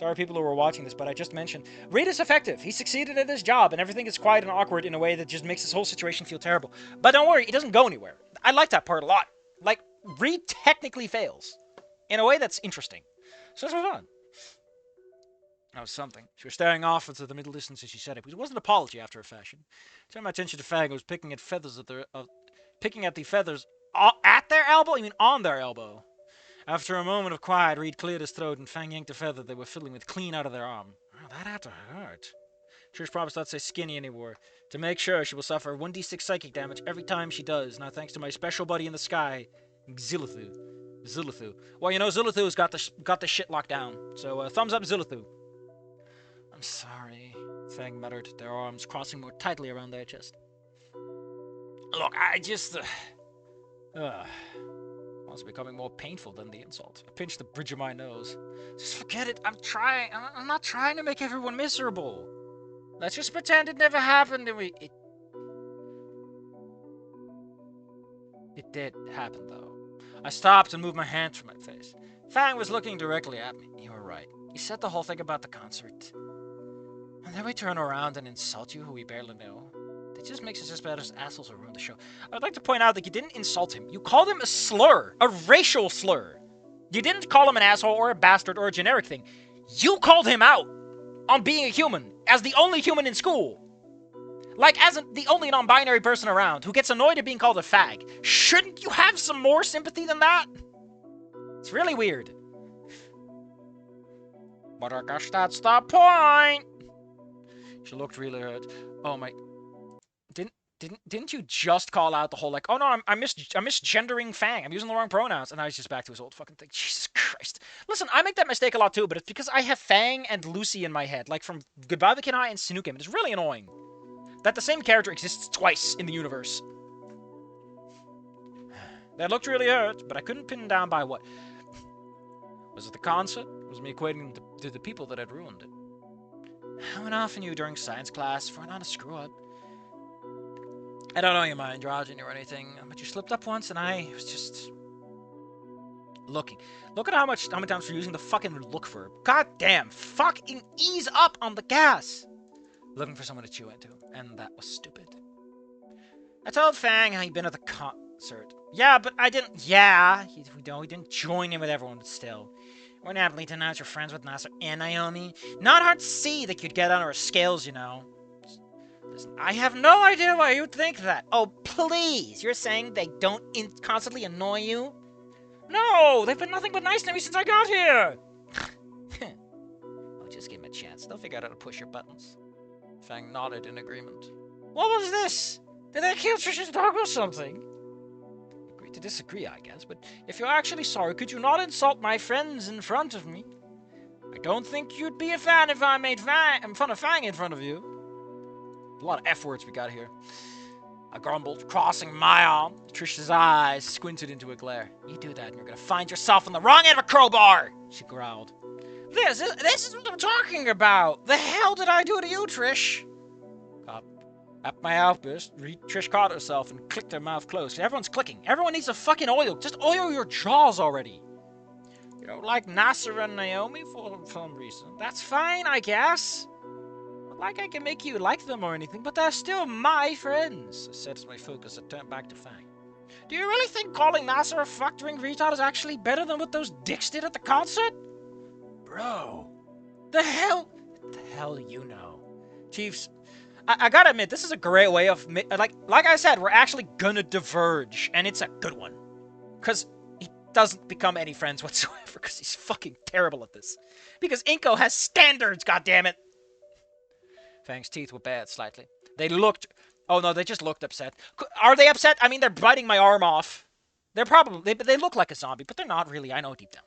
Sorry people who were watching this, but I just mentioned, Reed is effective. He succeeded at his job, and everything is quiet and awkward in a way that just makes this whole situation feel terrible. But don't worry, he doesn't go anywhere. I like that part a lot. Like, Reed technically fails. In a way that's interesting. So let's move on. That was something. She was staring off into the middle distance as she said it, because it wasn't an apology after a fashion. I turned my attention to Fang, who was picking at the feathers at their elbow? You mean on their elbow? After a moment of quiet, Reed cleared his throat and Fang yanked a feather they were fiddling with clean out of their arm. Oh, that had to hurt. Trish promised not to say skinny anymore. To make sure, she will suffer 1d6 psychic damage every time she does, now thanks to my special buddy in the sky, Zilithu. Well, you know, Zilithu's got the shit locked down. So, thumbs up, Zilithu. I'm sorry, Fang muttered, their arms crossing more tightly around their chest. Look, I just... It's becoming more painful than the insult. I pinched the bridge of my nose. Just forget it. I'm not trying to make everyone miserable. Let's just pretend it never happened and It did happen, though. I stopped and moved my hands from my face. Fang was looking directly at me. You were right. You said the whole thing about the concert. And then we turn around and insult you, who we barely know. It just makes us as bad as assholes who ruin the show. I'd like to point out that you didn't insult him. You called him a slur. A racial slur. You didn't call him an asshole or a bastard or a generic thing. You called him out on being a human. As the only human in school. Like, as the only non-binary person around who gets annoyed at being called a fag. Shouldn't you have some more sympathy than that? It's really weird. But I guess that's the point. She looked really hurt. Oh my... Didn't you just call out the whole, like, oh no, I'm misgendering Fang. I'm using the wrong pronouns. And I was just back to his old fucking thing. Jesus Christ. Listen, I make that mistake a lot too, but it's because I have Fang and Lucy in my head. Like from Goodbye the Kid High and Snoot Game. It's really annoying that the same character exists twice in the universe. That looked really hurt, but I couldn't pin down by what. Was it the concert? Was it me equating to the people that had ruined it? I went off on you during science class for not a screw-up. I don't know your mind, androgyny or anything, but you slipped up once and I was just... looking. Look at how many times we're using the fucking look verb. God damn, fucking ease up on the gas! Looking for someone to chew into, and that was stupid. I told Fang how he'd been at the concert. Yeah, but I didn't... Yeah, he didn't join in with everyone, but still. We're not happily tonight you're friends with Nasser and Naomi. Not hard to see that you'd get on our scales, you know. Listen, I have no idea why you'd think that. Oh, please! You're saying they don't constantly annoy you? No! They've been nothing but nice to me since I got here! I'll just give them a chance. They'll figure out how to push your buttons. Fang nodded in agreement. What was this? Did they kill Trish's dog or something? Agree to disagree, I guess, but if you're actually sorry, could you not insult my friends in front of me? I don't think you'd be a fan if I made fun of Fang in front of you. A lot of F words we got here. I grumbled, crossing my arm. Trish's eyes squinted into a glare. You do that and you're gonna find yourself on the wrong end of a crowbar, she growled. This is what I'm talking about. The hell did I do to you, Trish? At my outburst, Trish caught herself and clicked her mouth closed. Everyone's clicking. Everyone needs a fucking oil. Just oil your jaws already. You don't like Nasser and Naomi for some reason. That's fine, I guess. Like I can make you like them or anything, but they're still my friends, I said as my focus had turned back to Fang. Do you really think calling Nasser a fuck-doing retard is actually better than what those dicks did at the concert? Bro. The hell you know. Chiefs, I gotta admit, this is a great way of, like I said, we're actually gonna diverge, and it's a good one. Because he doesn't become any friends whatsoever, because he's fucking terrible at this. Because Inko has standards, goddammit! Fang's teeth were bared slightly. They looked... Oh, no, they just looked upset. Are they upset? I mean, they're biting my arm off. They're probably... They look like a zombie, but they're not really. I know deep down.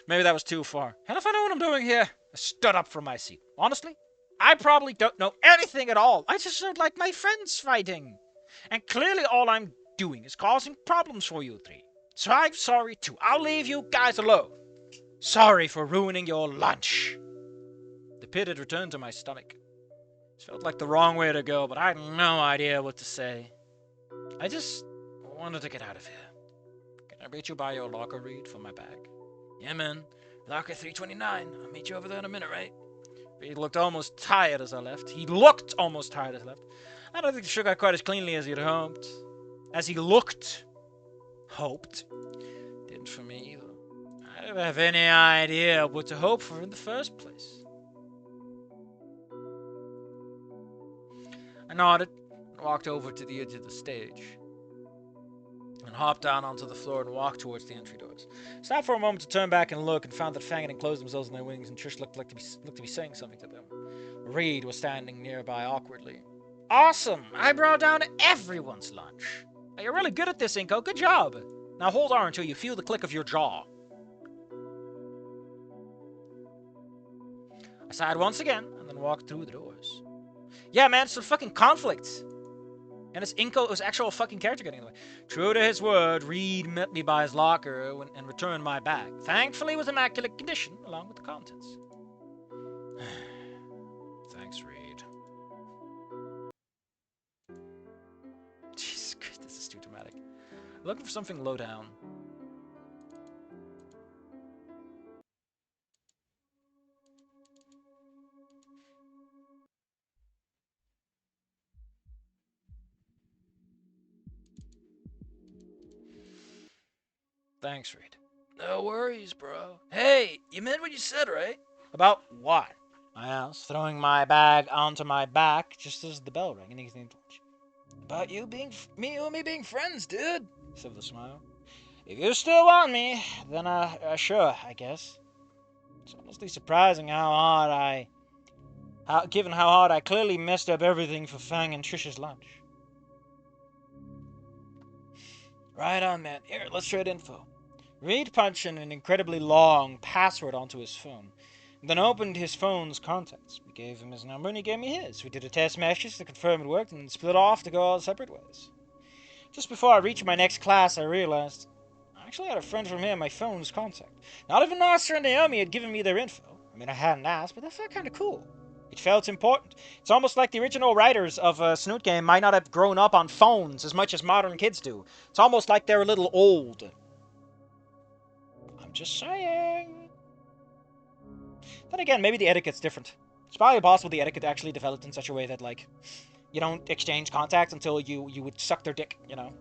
Maybe that was too far. Hell if I know what I'm doing here. I stood up from my seat. Honestly, I probably don't know anything at all. I just don't like my friends fighting. And clearly all I'm doing is causing problems for you three. So I'm sorry too. I'll leave you guys alone. Sorry for ruining your lunch. The pit had returned to my stomach. It felt like the wrong way to go, but I had no idea what to say. I just wanted to get out of here. Can I reach you by your locker, Reed, for my bag? Yeah, man. Locker 329. I'll meet you over there in a minute, right? He looked almost tired as I left. I don't think the show got quite as cleanly as he'd hoped. As he looked. Hoped. Didn't for me either. I didn't have any idea what to hope for in the first place. I nodded and walked over to the edge of the stage and hopped down onto the floor and walked towards the entry doors. Stopped for a moment to turn back and look and found that Fang had enclosed themselves in their wings and Trish looked to be saying something to them. Reed was standing nearby awkwardly. Awesome! I brought down everyone's lunch. You're really good at this, Inko. Good job. Now hold on until you feel the click of your jaw. I sighed once again and then walked through the doors. Yeah, man, it's a fucking conflict. And it's Inko, it was actual fucking character getting in the way. True to his word, Reed met me by his locker and returned my bag. Thankfully, with immaculate condition, along with the contents. Thanks, Reed. Jesus Christ, this is too dramatic. Looking for something low down. Thanks, Reed. No worries, bro. Hey, you meant what you said, right? About what? I asked, throwing my bag onto my back just as the bell rang and he came to lunch. About you and me being friends, dude, he said with a smile. If you still want me, then sure, I guess. It's honestly surprising given how hard I clearly messed up everything for Fang and Trisha's lunch. Right on, man. Here, let's trade info. Reed punched in an incredibly long password onto his phone, and then opened his phone's contacts. We gave him his number and he gave me his. We did a test message to confirm it worked and split off to go our separate ways. Just before I reached my next class, I realized I actually had a friend from here in my phone's contact. Not even Nasser and Naomi had given me their info. I mean, I hadn't asked, but that felt kind of cool. It felt important. It's almost like the original writers of a Snoot game might not have grown up on phones as much as modern kids do. It's almost like they're a little old. I'm just saying. Then again, maybe the etiquette's different. It's probably possible the etiquette actually developed in such a way that, like, you don't exchange contacts until you would suck their dick, you know?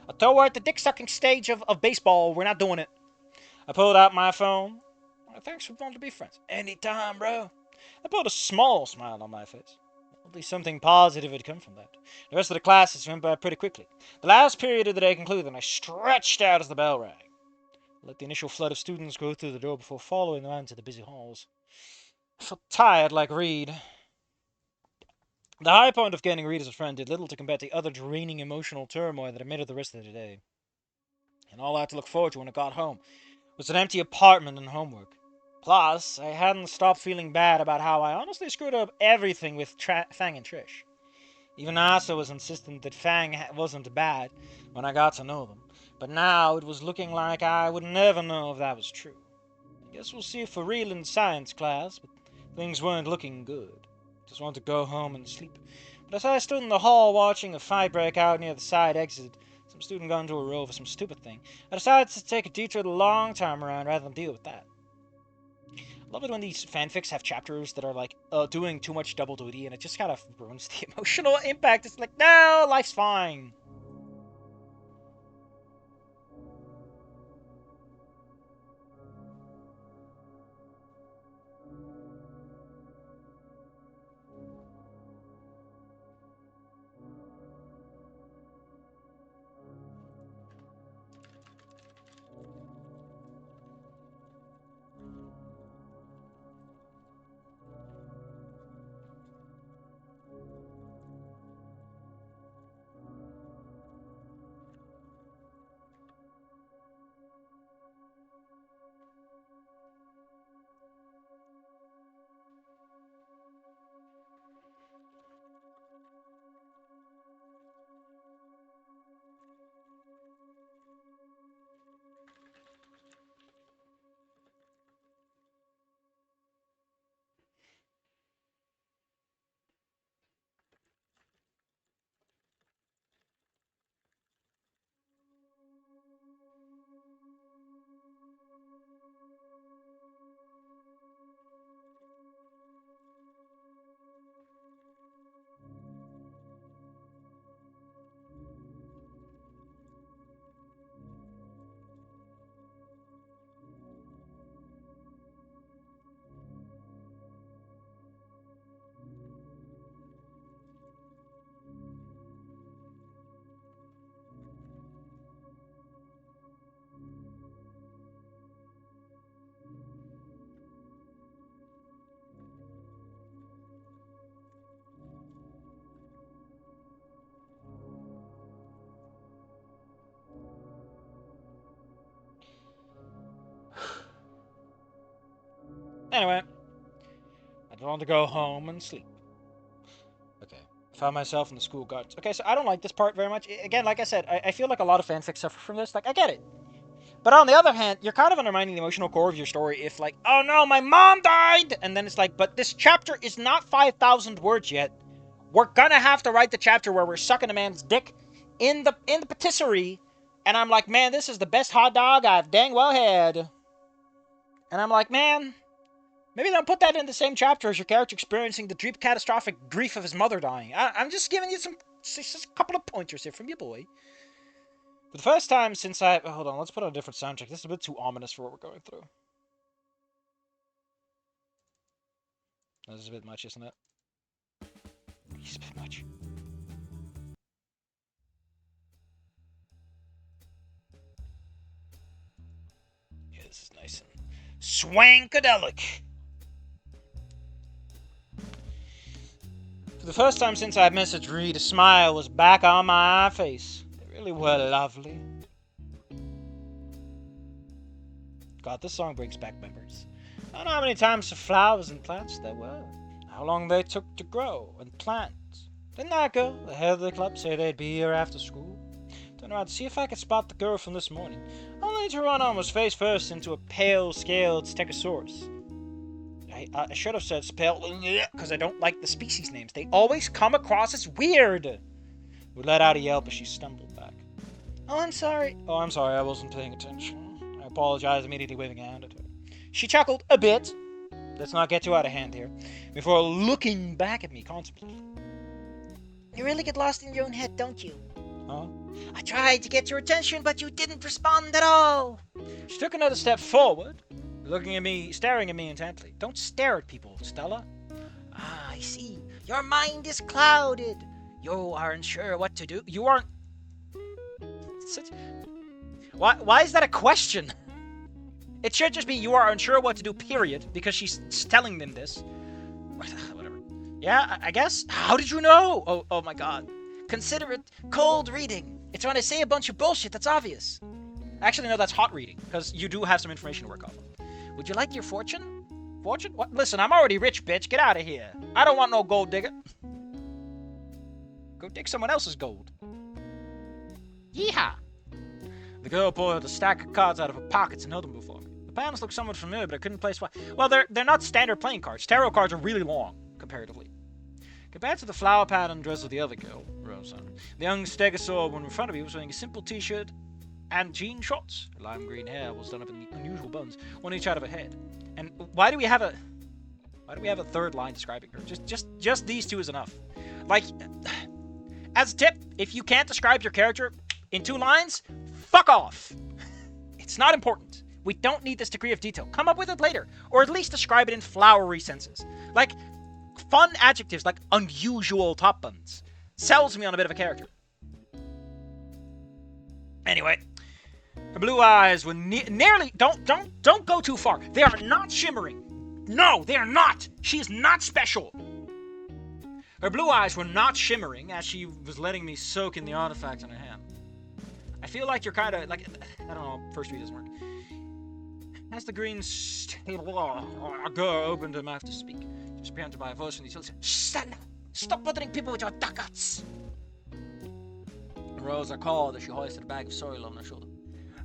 Until we're at the dick sucking stage of baseball, we're not doing it. I pulled out my phone. Thanks for wanting to be friends. Anytime, bro. I put a small smile on my face. At least something positive had come from that. The rest of the classes went by pretty quickly. The last period of the day concluded, and I stretched out as the bell rang. I let the initial flood of students go through the door before following them into the busy halls. I felt tired like Reed. The high point of getting Reed as a friend did little to combat the other draining emotional turmoil that emitted the rest of the day. And all I had to look forward to when I got home was an empty apartment and homework. Plus, I hadn't stopped feeling bad about how I honestly screwed up everything with Fang and Trish. Even Asa was insistent that Fang wasn't bad when I got to know them, but now it was looking like I would never know if that was true. I guess we'll see for real in science class, but things weren't looking good. Just wanted to go home and sleep. But as I stood in the hall watching a fight break out near the side exit, some student got into a row for some stupid thing, I decided to take a detour the long time around rather than deal with that. I love it when these fanfics have chapters that are like doing too much double duty, and it just kind of ruins the emotional impact. It's like, no, life's fine. Anyway, I don't want to go home and sleep. Okay. I found myself in the school guards. Okay, so I don't like this part very much. Again, like I said, I feel like a lot of fanfics suffer from this. Like, I get it. But on the other hand, you're kind of undermining the emotional core of your story if, like, oh no, my mom died! And then it's like, but this chapter is not 5,000 words yet. We're gonna have to write the chapter where we're sucking a man's dick in the patisserie. And I'm like, man, this is the best hot dog I've dang well had. And I'm like, man, maybe don't put that in the same chapter as your character experiencing the deep catastrophic grief of his mother dying. I'm just giving you just a couple of pointers here from your boy. For the first time since I... Hold on, let's put on a different soundtrack. This is a bit too ominous for what we're going through. This is a bit much, isn't it? It's a bit much. Yeah, this is nice and swankadelic. For the first time since I messaged Reed, a smile was back on my face. They really were lovely. God, this song brings back memories. I don't know how many times the flowers and plants there were. How long they took to grow and plant. Didn't that girl, the head of the club, say they'd be here after school? Turned around to see if I could spot the girl from this morning, only to run almost face first into a pale-scaled stegosaurus. I should have said spell because I don't like the species names. They always come across as weird. We let out a yelp as she stumbled back. Oh, I'm sorry. Oh, I'm sorry. I wasn't paying attention. I apologized, immediately waving a hand at her. She chuckled a bit. Let's not get too out of hand here. Before looking back at me contemplatively. You really get lost in your own head, don't you? Huh? I tried to get your attention, but you didn't respond at all. She took another step forward, looking at me, staring at me intently. Don't stare at people, Stella. Ah, I see. Your mind is clouded. You aren't sure what to do. You aren't... Why is that a question? It should just be you are unsure what to do, period, because she's telling them this. Whatever. Yeah, I guess. How did you know? Oh my god. Consider it cold reading. It's when I say a bunch of bullshit that's obvious. Actually, no, that's hot reading, because you do have some information to work off of. Would you like your fortune? Fortune? What? Listen, I'm already rich, bitch. Get out of here. I don't want no gold digger. Go dig someone else's gold. Yeehaw! The girl pulled a stack of cards out of her pockets and held them before me. The patterns looked somewhat familiar, but I couldn't place why. Well, they're not standard playing cards. Tarot cards are really long, comparatively. Compared to the flower pattern dress of the other girl, Rosa, the young stegosaur one in front of me was wearing a simple t-shirt and jean shorts. Her lime green hair was done up in unusual buns, one each out of her head. And why do we have a third line describing her? Just these two is enough. Like, as a tip, if you can't describe your character in 2 lines, fuck off. It's not important. We don't need this degree of detail. Come up with it later, or at least describe it in flowery senses. Like, fun adjectives like unusual top buns sells me on a bit of a character. Anyway, her blue eyes were nearly... Don't go too far. They are not shimmering. No, they are not. She is not special. Her blue eyes were not shimmering as she was letting me soak in the artifact in her hand. I feel like you're kind of like... I don't know, first read doesn't work. As the green girl opened her mouth to speak, she was preempted by a voice from the utility. Stella, stop bothering people with your ducats. Rosa called as she hoisted a bag of soil on her shoulder.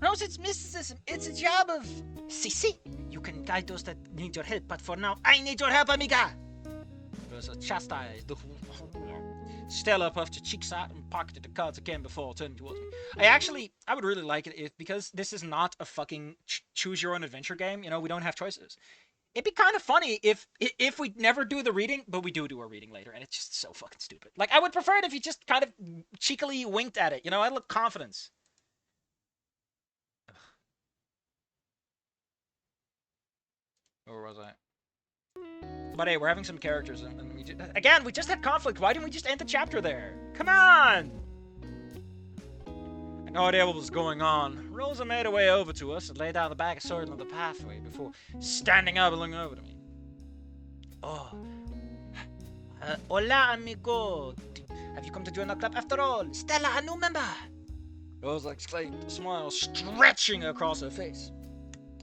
Rose, it's mysticism. It's a job of... Si. You can guide those that need your help, but for now, I need your help, amiga. Rosa chastised. Stella puffed her cheeks out and pocketed the cards again before turning towards me. I would really like it if, because this is not a fucking choose-your-own-adventure game, you know, we don't have choices. It'd be kind of funny if we never do the reading, but we do a reading later, and it's just so fucking stupid. Like, I would prefer it if you just kind of cheekily winked at it, you know, I'd look confidence. Where was I? But hey, we're having some characters, and we just had conflict. Why didn't we just end the chapter there? Come on! I had no idea what was going on. Rosa made her way over to us and laid down the bag of soil on the pathway before standing up and looking over to me. Oh. Hola, amigo. Have you come to join our club after all? Stella, a new member! Rosa exclaimed, a smile stretching across her face.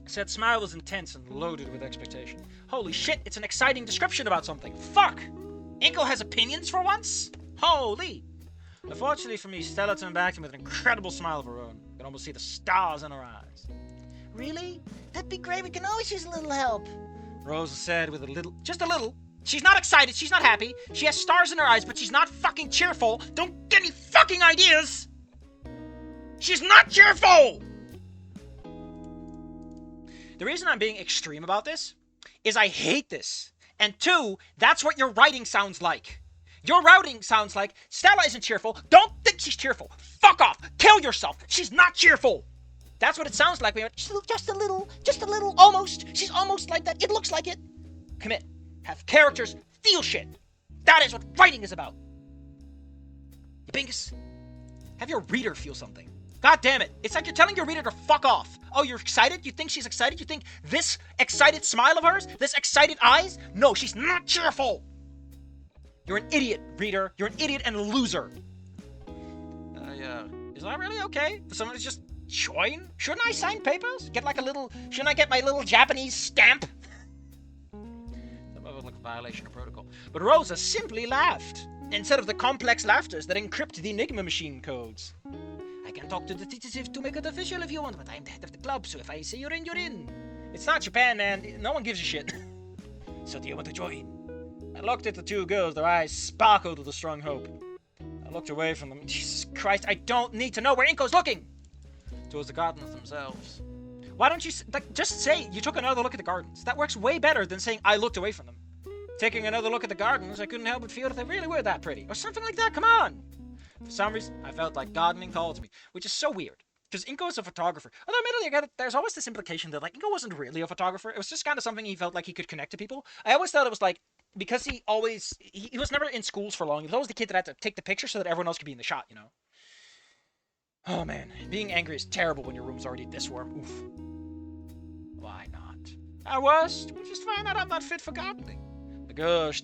Said smile was intense and loaded with expectation. Holy shit, it's an exciting description about something. Fuck! Inko has opinions for once? Holy! Unfortunately for me, Stella turned back to me with an incredible smile of her own. You can almost see the stars in her eyes. Really? That'd be great. We can always use a little help. Rosa said with just a little. She's not excited, she's not happy. She has stars in her eyes, but she's not fucking cheerful. Don't get any fucking ideas! She's not cheerful! The reason I'm being extreme about this is I hate this. And 2, that's what your writing sounds like. Your writing sounds like, Stella isn't cheerful. Don't think she's cheerful. Fuck off. Kill yourself. She's not cheerful. That's what it sounds like. Just a little, almost. She's almost like that. It looks like it. Commit. Have characters feel shit. That is what writing is about. You bingus. Have your reader feel something. God damn it. It's like you're telling your reader to fuck off. Oh, you're excited? You think she's excited? You think this excited smile of hers? This excited eyes? No, she's not cheerful. You're an idiot, reader. You're an idiot and a loser. Is that really okay? For someone to just join? Shouldn't I sign papers? Shouldn't I get my little Japanese stamp? Some of it like a violation of protocol. But Rosa simply laughed, instead of the complex laughters that encrypt the Enigma machine codes. I can talk to the detective to make it official if you want, but I'm the head of the club, so if I say you're in, you're in. It's not Japan, man. No one gives a shit. So do you want to join? I looked at the 2 girls, their eyes sparkled with a strong hope. I looked away from them. Jesus Christ, I don't need to know where Inko's looking! Towards the gardens themselves. Why don't you, just say you took another look at the gardens? That works way better than saying I looked away from them. Taking another look at the gardens, I couldn't help but feel that they really were that pretty. Or something like that, come on! For some reason, I felt like gardening called to me, which is so weird. Because Inko is a photographer. Although, admittedly, there's always this implication that, Inko wasn't really a photographer. It was just kind of something he felt like he could connect to people. I always thought it was because he was never in schools for long. He was always the kid that had to take the picture so that everyone else could be in the shot, you know? Oh, man. Being angry is terrible when your room's already this warm. Oof. Why not? At worst, we'll just find out I'm not fit for gardening. The girls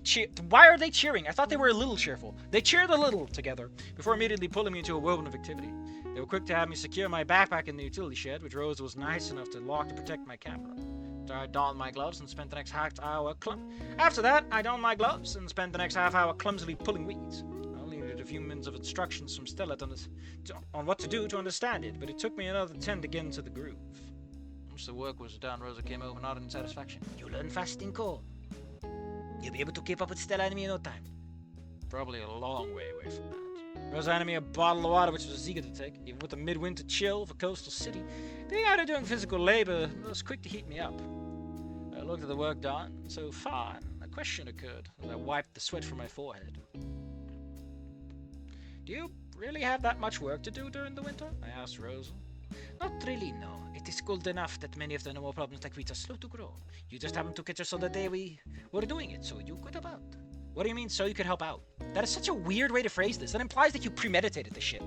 why are they cheering? I thought they were a little cheerful. They cheered a little together, before immediately pulling me into a whirlwind of activity. They were quick to have me secure my backpack in the utility shed, which Rose was nice enough to lock to protect my camera. I donned my gloves and spent the next half hour After that, I donned my gloves and spent the next half hour clumsily pulling weeds. I only needed a few minutes of instructions from Stella on what to do to understand it, but it took me another 10 to get into the groove. Once the work was done, Rosa came over nodding in satisfaction. You learn fast, Inko. You'll be able to keep up with Stella Enemy in no time. Probably a long way away from that. Rosa handed me a bottle of water, which was eager to take, even with the midwinter chill of a coastal city. Being out of doing physical labor was quick to heat me up. I looked at the work done so far, and a question occurred as I wiped the sweat from my forehead. Do you really have that much work to do during the winter? I asked Rosa. Not really, no. It is cold enough that many of the normal problems like wheat are slow to grow. You just happened to catch us on the day we were doing it, so you could help out. What do you mean, so you could help out? That is such a weird way to phrase this. That implies that you premeditated this shit.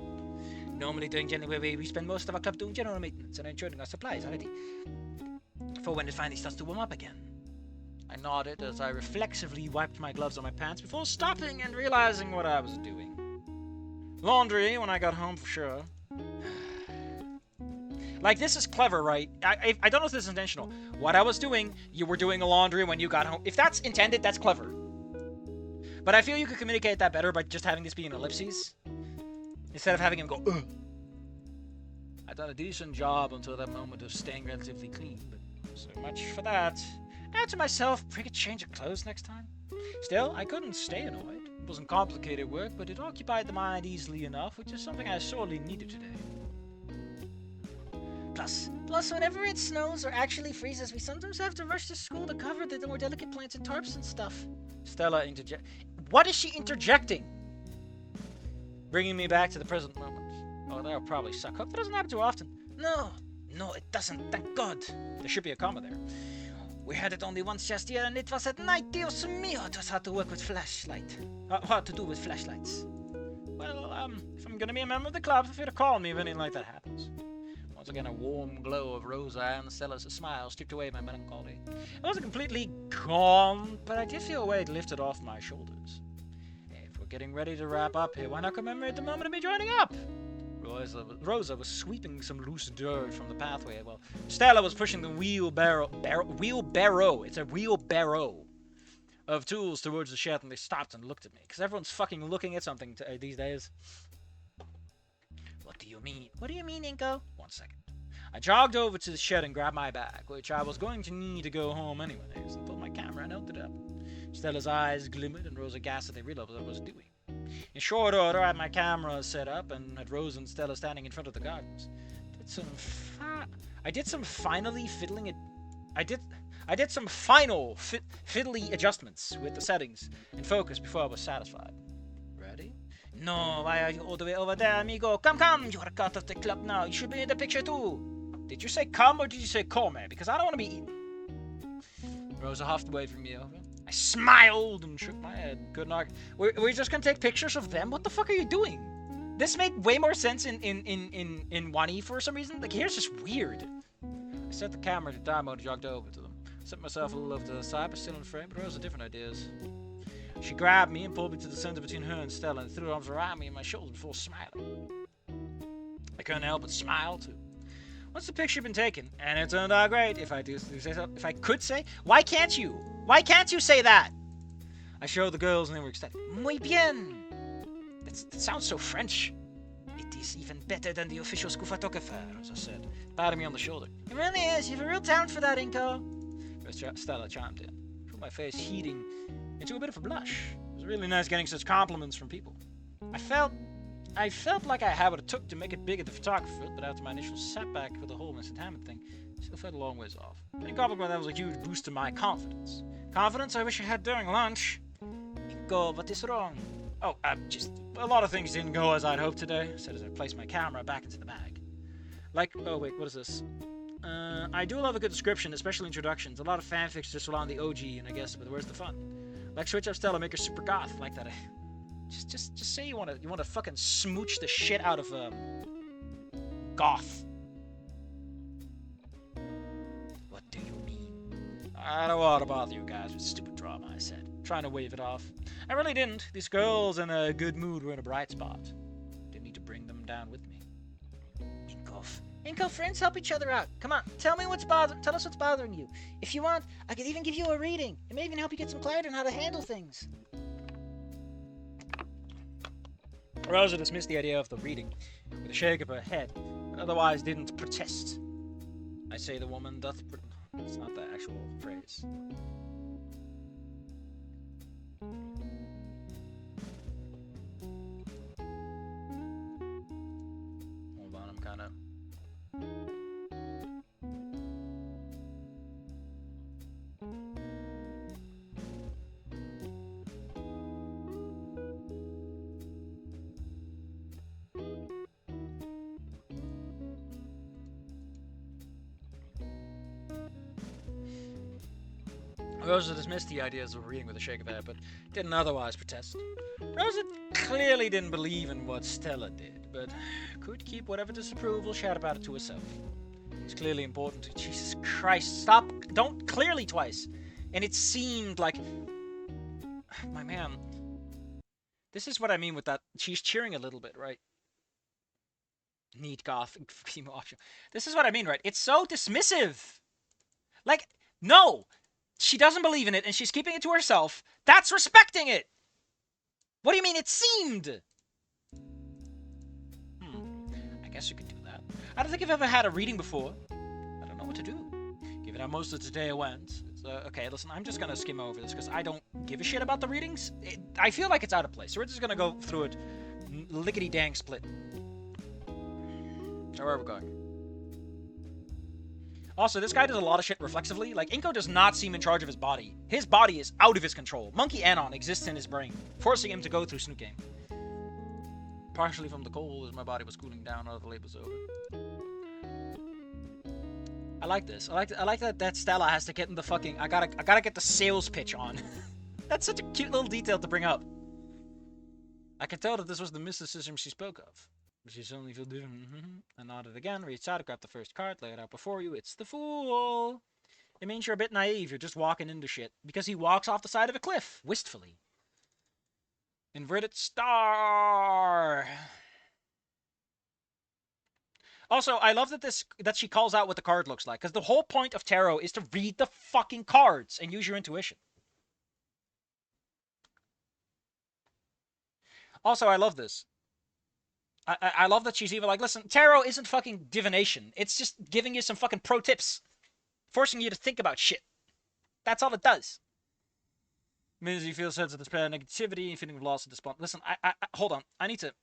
Normally during January, we spend most of our club doing general maintenance and ensuring our supplies already. For when it finally starts to warm up again. I nodded as I reflexively wiped my gloves on my pants before stopping and realizing what I was doing. Laundry when I got home for sure. This is clever, right? I don't know if this is intentional. What I was doing, you were doing a laundry when you got home. If that's intended, that's clever. But I feel you could communicate that better by just having this be an ellipses. Instead of having him go, ugh. I'd done a decent job until that moment of staying relatively clean, but so much for that. Now to myself, bring a change of clothes next time. Still, I couldn't stay annoyed. It wasn't complicated work, but it occupied the mind easily enough, which is something I sorely needed today. Plus, whenever it snows or actually freezes, we sometimes have to rush to school to cover the more delicate plants and tarps and stuff. Stella interject. What is she interjecting? Bringing me back to the present moment. Oh, that'll probably suck. Hope that doesn't happen too often. No, it doesn't, thank God. There should be a comma there. We had it only once just here, and it was at night. Dios mío, it was hard to work with flashlight. Hard to do with flashlights. Well, if I'm gonna be a member of the club, feel free to call me if anything like that happens. Once again, a warm glow of Rosa and Stella's smile stripped away my melancholy. I wasn't completely gone, but I did feel a weight lifted off my shoulders. If we're getting ready to wrap up here, why not commemorate the moment of me joining up? Rosa was sweeping some loose dirt from the pathway while Stella was pushing the wheelbarrow. It's a wheelbarrow of tools towards the shed, and they stopped and looked at me. Because everyone's fucking looking at something these days. What do you mean? What do you mean, Inko? 1 second. I jogged over to the shed and grabbed my bag, which I was going to need to go home anyways, and pulled my camera and held it up. Stella's eyes glimmered, and Rosa gasped that they realized what I was doing. In short order, I had my camera set up and had Rose and Stella standing in front of the gardens. I did some final fiddly adjustments with the settings and focus before I was satisfied. Ready? No, why are you all the way over there, amigo? Come, you are cut of the club now. You should be in the picture too. Did you say come or did you say come? Because I don't want to be eaten. Rosa huffed away from me over. I smiled and shook my head. Couldn't argue. We're just gonna take pictures of them? What the fuck are you doing? This made way more sense in Wani for some reason. Like, here's just weird. I set the camera to die mode and jogged over to them. Set myself a little over to the side, but still in frame, but Rosa had different ideas. She grabbed me and pulled me to the center between her and Stella and threw her arms around me and my shoulders before smiling. I couldn't help but smile too. Once the picture had been taken, and it turned out great, if I could say, why can't you? Why can't you say that? I showed the girls and they were ecstatic. Muy bien. That sounds so French. It is even better than the official photographer, as I said, patting me on the shoulder. It really is. You have a real talent for that, Inko. Stella chimed in, with my face heating into a bit of a blush. It was really nice getting such compliments from people. I felt like I had what it took to make it big at the photographer, but after my initial setback with the whole Mr. Hammond thing, I still felt a long ways off. And compliment that was a huge boost to my confidence. Confidence I wish I had during lunch. Inko, what is wrong? Oh, just a lot of things didn't go as I'd hoped today, said as I placed my camera back into the bag. Like, oh wait, what is this? I do love a good description, especially introductions. A lot of fanfics just rely on the OG, and I guess, but where's the fun? Like, switch up Stella, make her super goth, like that. Just say you wanna fucking smooch the shit out of goth. What do you mean? I don't want to bother you guys with stupid drama, I said, trying to wave it off. I really didn't. These girls in a good mood were in a bright spot. Didn't need to bring them down with me. Inko, friends help each other out. Come on, tell us what's bothering you. If you want, I could even give you a reading. It may even help you get some clarity on how to handle things. Rosa dismissed the idea of the reading with a shake of her head, but otherwise didn't protest. I say the woman doth... It's not the actual phrase. Hold on, I'm kind of... Rosa dismissed the ideas of reading with a shake of her head, but didn't otherwise protest. Rosa clearly didn't believe in what Stella did, but could keep whatever disapproval she had about it to herself. It's clearly important to... Jesus Christ, stop! Don't clearly twice! And it seemed like... My man... This is what I mean with that. She's cheering a little bit, right? Neat goth female option. This is what I mean, right? It's so dismissive! Like, no! She doesn't believe in it, and she's keeping it to herself. That's respecting it! What do you mean it seemed? I guess you could do that. I don't think I've ever had a reading before. I don't know what to do. Given how most of today went. Okay, listen, I'm just gonna skim over this, because I don't give a shit about the readings. I feel like it's out of place, so we're just gonna go through it lickety-dang split. So where are we going? Also, this guy does a lot of shit reflexively. Like, Inko does not seem in charge of his body. His body is out of his control. Monkey Anon exists in his brain, forcing him to go through Snoot game. Partially from the cold, as my body was cooling down out of the labor was over. I like this. I like that Stella has to get in the fucking... I gotta get the sales pitch on. That's such a cute little detail to bring up. I could tell that this was the mysticism she spoke of. But she suddenly feel different. I nodded again, reached out, grabbed the first card, lay it out before you. It's the Fool. It means you're a bit naive. You're just walking into shit. Because he walks off the side of a cliff, wistfully. Inverted star. Also, I love that she calls out what the card looks like, because the whole point of tarot is to read the fucking cards and use your intuition. Also, I love this. I love that she's even like, listen, tarot isn't fucking divination. It's just giving you some fucking pro tips, forcing you to think about shit. That's all it does. It means you feel a sense of despair, negativity, feeling of loss and despair. Listen, I hold on. I need to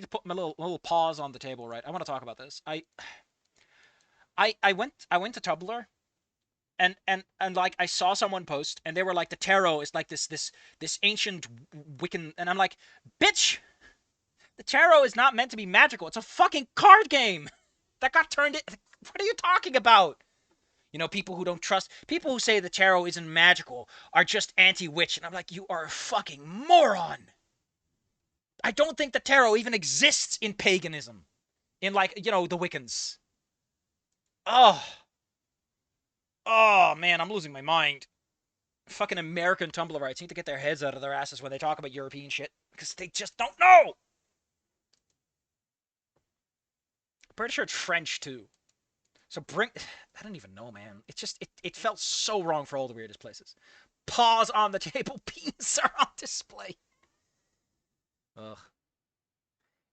put my little pause on the table, right? I want to talk about this. I went to Tumblr and like I saw someone post and they were like the tarot is like this ancient Wiccan, and I'm like, bitch, the tarot is not meant to be magical. It's a fucking card game that got turned in. What are you talking about? You know, people who don't trust, people who say the tarot isn't magical are just anti-witch, and I'm like, you are a fucking moron. I don't think the tarot even exists in paganism, in like, you know, the Wiccans. Oh, oh man, I'm losing my mind. Fucking American Tumblrites need to get their heads out of their asses when they talk about European shit, because they just don't know. I'm pretty sure it's French too. So bring, I don't even know, man. It just, it felt so wrong for all the weirdest places. Paws on the table, beans are on display. Ugh.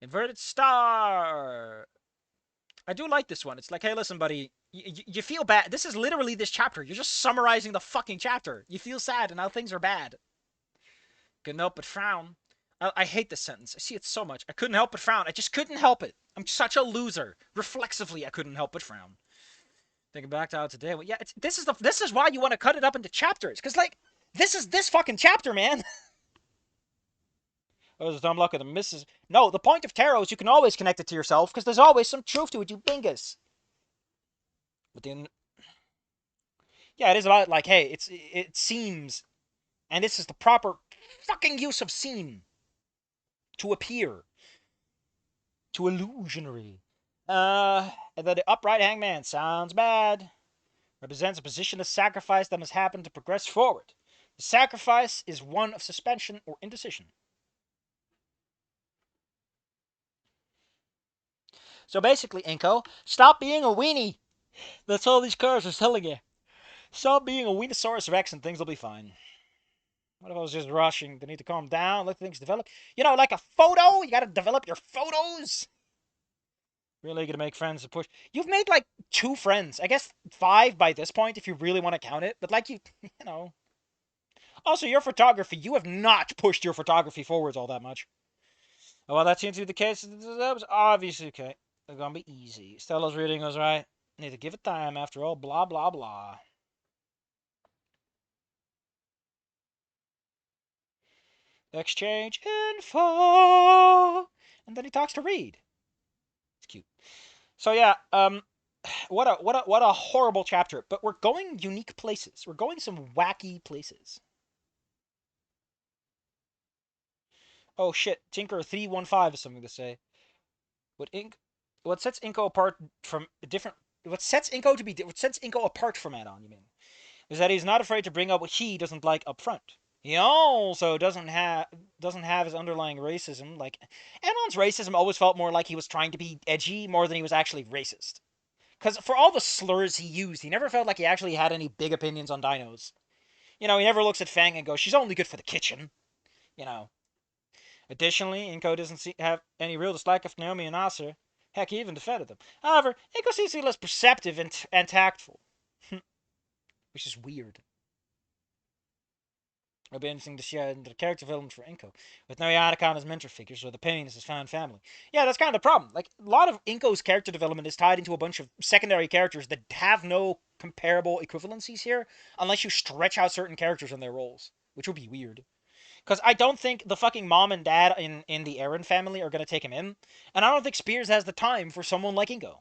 Inverted star. I do like this one. It's like, hey, listen, buddy, you feel bad. This is literally this chapter. You're just summarizing the fucking chapter. You feel sad and how things are bad. Couldn't help but frown. I hate this sentence. I see it so much. I couldn't help but frown. I just couldn't help it. I'm such a loser. Reflexively, I couldn't help but frown. Thinking back to how today. Well, yeah, this is why you want to cut it up into chapters, because like this is this fucking chapter, man. Oh, there's dumb luck of the misses. No, the point of tarot is you can always connect it to yourself because there's always some truth to it, you bingus. But then, yeah, it is about like, hey, it seems, and this is the proper fucking use of seem, to appear, to illusionary. And then the upright hangman sounds bad. Represents a position of sacrifice that must happen to progress forward. The sacrifice is one of suspension or indecision. So basically, Inko, stop being a weenie. That's all these cards are telling you. Stop being a Weenosaurus Rex and things will be fine. What if I was just rushing? They need to calm down, let things develop. You know, like a photo? You gotta develop your photos. Really gonna make friends to push. You've made like 2 friends. I guess 5 by this point if you really want to count it. But like you know. Also, your photography, you have not pushed your photography forwards all that much. Oh, well, that seems to be the case. That was obviously okay. They're gonna be easy. Stella's reading was right. Need to give it time after all. Blah, blah, blah. Exchange info. And then he talks to Reed. It's cute. So yeah, what a horrible chapter. But we're going unique places. We're going some wacky places. Oh shit, Tinker 315 is something to say. What sets Inko apart from different what sets Inko apart from Anon, you mean, is that he's not afraid to bring up what he doesn't like up front. He also doesn't have his underlying racism. Like, Anon's racism always felt more like he was trying to be edgy more than he was actually racist. Because for all the slurs he used, he never felt like he actually had any big opinions on dinos. You know, he never looks at Fang and goes, she's only good for the kitchen. You know. Additionally, Inko doesn't have any real dislike of Naomi and Nasser. Heck, he even defended them. However, Inko seems to be less perceptive and tactful. Which is weird. It'll be interesting to see the character development for Inko, with no Yannicon as mentor figures or the Pain as his found family. Yeah, that's kind of the problem. Like, a lot of Inko's character development is tied into a bunch of secondary characters that have no comparable equivalencies here, unless you stretch out certain characters in their roles, which would be weird. Because I don't think the fucking mom and dad in the Aaron family are going to take him in, and I don't think Spears has the time for someone like Inko.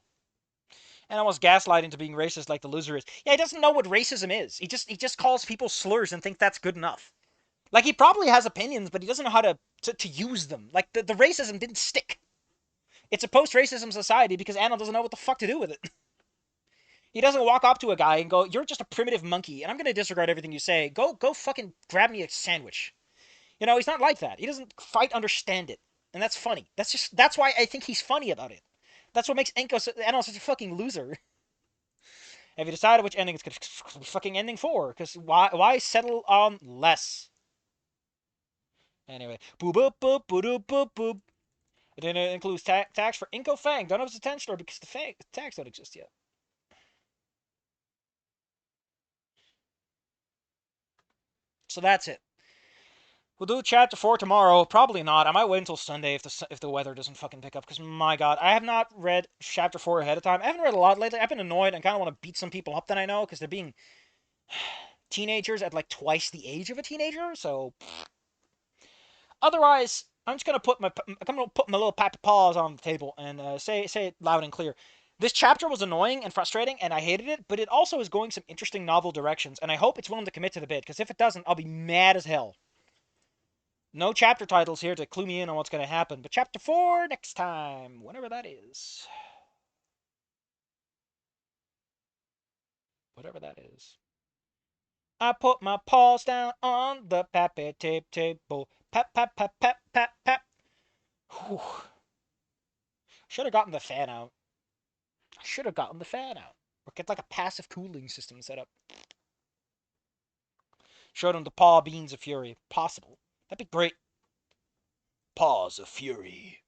And almost gaslighting to being racist like the loser is. Yeah, he doesn't know what racism is. He just calls people slurs and thinks that's good enough. Like, he probably has opinions, but he doesn't know how to use them. Like, the racism didn't stick. It's a post-racism society because Anna doesn't know what the fuck to do with it. He doesn't walk up to a guy and go, you're just a primitive monkey, and I'm going to disregard everything you say. Go fucking grab me a sandwich. You know, he's not like that. He doesn't quite understand it. And that's funny. That's why I think he's funny about it. That's what makes Enko such a fucking loser. Have you decided which ending it's gonna be fucking ending for? Because why settle on less? Anyway, boop boop boop boop boop boop. It includes tags for Inko Fang. Don't have his attention or because the tags don't exist yet. So that's it. We'll do chapter 4 tomorrow. Probably not. I might wait until Sunday if the weather doesn't fucking pick up. Because my god, I have not read chapter 4 ahead of time. I haven't read a lot lately. I've been annoyed and kind of want to beat some people up that I know because they're being teenagers at like twice the age of a teenager. So otherwise, I'm just gonna put my little paws on the table and say it loud and clear. This chapter was annoying and frustrating, and I hated it, but it also is going some interesting novel directions, and I hope it's willing to commit to the bid, because if it doesn't, I'll be mad as hell. No chapter titles here to clue me in on what's going to happen, but chapter 4 next time, whenever that is. Whatever that is. I put my paws down on the pappy tape table. Pap, pap, pap, pap, pap, pap. Whew. Should have gotten the fan out. I should have gotten the fan out. Or get like a passive cooling system set up. Showed him the paw beans of fury. Possible. That'd be great. Paws of fury.